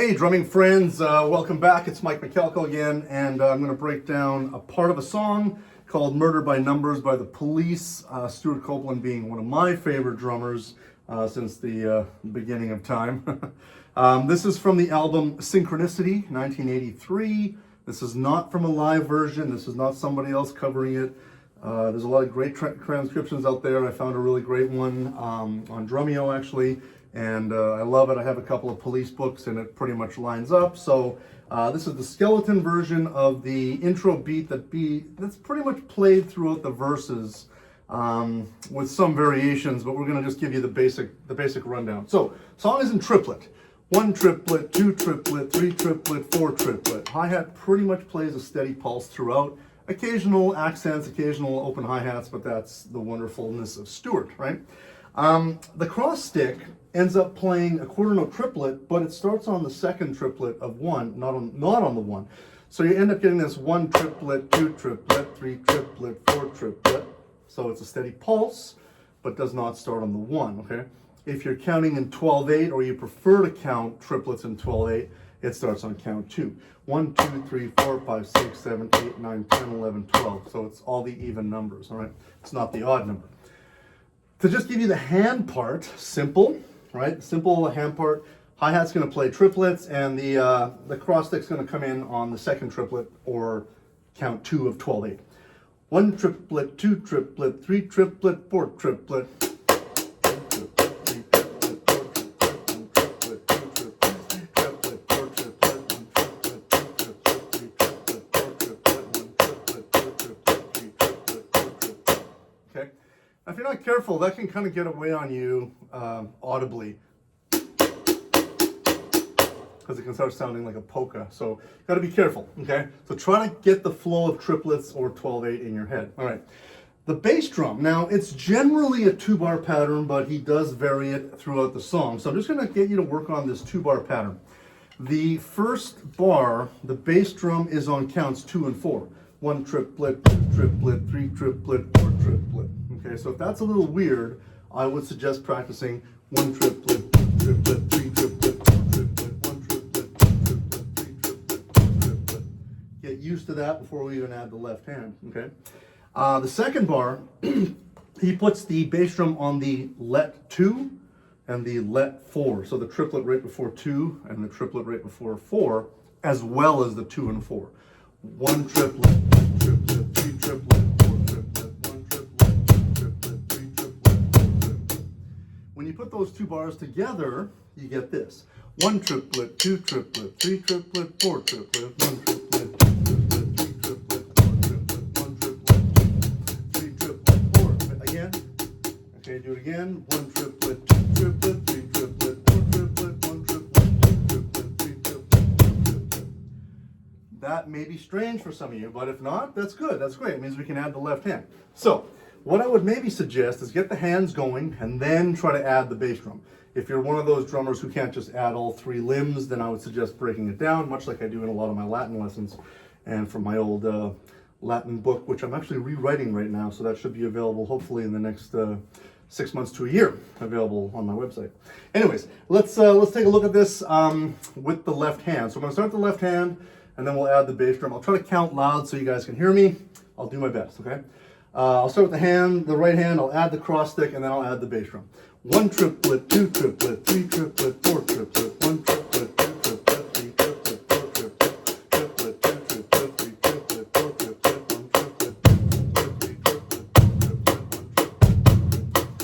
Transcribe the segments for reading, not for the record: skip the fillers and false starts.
Hey, drumming friends, welcome back. It's Mike McKelko again, and I'm going to break down a part of a song called Murder by Numbers by the Police, Stewart Copeland being one of my favorite drummers since the beginning of time. This is from the album Synchronicity, 1983. This is not from a live version. This is not somebody else covering it. There's a lot of great transcriptions out there. I found a really great one on Drumeo, actually. And I love it. I have a couple of Police books and it pretty much lines up. So this is the skeleton version of the intro beat that's pretty much played throughout the verses with some variations, but we're going to just give you the basic rundown. So song is in triplet. 1 triplet, 2 triplet, 3 triplet, 4 triplet. Hi-hat pretty much plays a steady pulse throughout. Occasional accents, occasional open hi-hats, but that's the wonderfulness of Stewart, right? The cross stick ends up playing a quarter note triplet, but it starts on the second triplet of 1, not on the 1. So you end up getting this 1 triplet, 2 triplet, 3 triplet, 4 triplet. So it's a steady pulse, but does not start on the 1, okay? If you're counting in 12/8, or you prefer to count triplets in 12/8, it starts on count 2. 1, 2, 3, 4, 5, 6, 7, 8, 9, 10, 11, 12. So it's all the even numbers, all right? It's not the odd number. To just give you the hand part, simple, right? Simple hand part. Hi-hat's going to play triplets, and the cross stick's going to come in on the second triplet, or count 2 of 12/8. 1 triplet, 2 triplet, 3 triplet, 4 triplet. Okay. Now, if you're not careful, that can kind of get away on you audibly, because it can start sounding like a polka. So got to be careful, okay? So try to get the flow of triplets or 12/8 in your head. All right. The bass drum. Now, it's generally a 2-bar pattern, but he does vary it throughout the song. So I'm just going to get you to work on this 2-bar pattern. The first bar, the bass drum is on counts 2 and 4. 1 triplet, 2 triplet, 3 triplet, 4 triplet. Okay, so if that's a little weird, I would suggest practicing 1 triplet, 2 triplet, 3 triplet, 4 triplet, 1 triplet, 2 triplet, 3 triplet, 4 triplet. Get used to that before we even add the left hand, okay? The second bar, he puts the bass drum on the let 2 and the let 4. So the triplet right before 2 and the triplet right before 4, as well as the 2 and 4. 1 triplet, 2 triplet, 3 triplet, 4 triplet, 1 triplet, 2 triplet, 3 triplet, 4 triplet. When you put those 2 bars together, you get this. 1 triplet, 2 triplet, 3 triplet, 4 triplet, 1 triplet, 2 triplet, 3 triplet, 4 triplet, 1 triplet, 3 triplet, 4. Again. Okay, do it again. 1 triplet, 2 triplet, 3 triplet, 4 triplet, 1 triplet, 2 triplet, 3 triplet, 4 triplet. That may be strange for some of you, but if not, that's good. That's great. It means we can add the left hand. So what I would maybe suggest is get the hands going and then try to add the bass drum. If you're one of those drummers who can't just add all 3 limbs, then I would suggest breaking it down, much like I do in a lot of my Latin lessons and from my old Latin book, which I'm actually rewriting right now. So that should be available hopefully in the next 6 months to a year, available on my website. Anyways, let's take a look at this with the left hand. So I'm going to start the left hand, and then we'll add the bass drum. I'll try to count loud so you guys can hear me. I'll do my best, okay? I'll start with the right hand, I'll add the cross stick, and then I'll add the bass drum. 1 triplet, 2 triplet, 3 triplet, 4 triplet, 1 triplet, 2 triplet, 3 triplet, 4 triplet, triplet, 2 triplet, 3 triplet, 4 triplet, 1 triplet, 2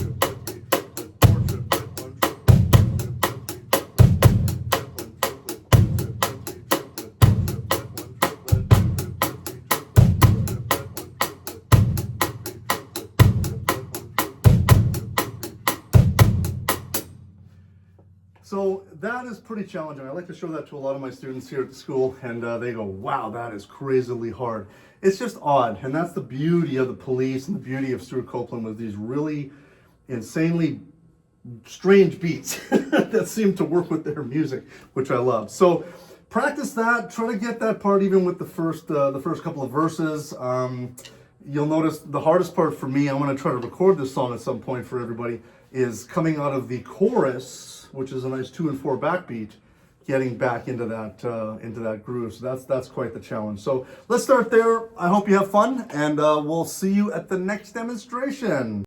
triplet, 3 triplet, 4 triplet, 1 So that is pretty challenging. I like to show that to a lot of my students here at the school, and they go, wow, that is crazily hard. It's just odd, and that's the beauty of the Police and the beauty of Stewart Copeland, with these really insanely strange beats that seem to work with their music, which I love. So practice that, try to get that part even with the first couple of verses. You'll notice the hardest part for me, I'm going to try to record this song at some point for everybody, is coming out of the chorus which is a nice 2 and 4 backbeat, getting back into that groove. So that's quite the challenge. So let's start there. I hope you have fun, and we'll see you at the next demonstration.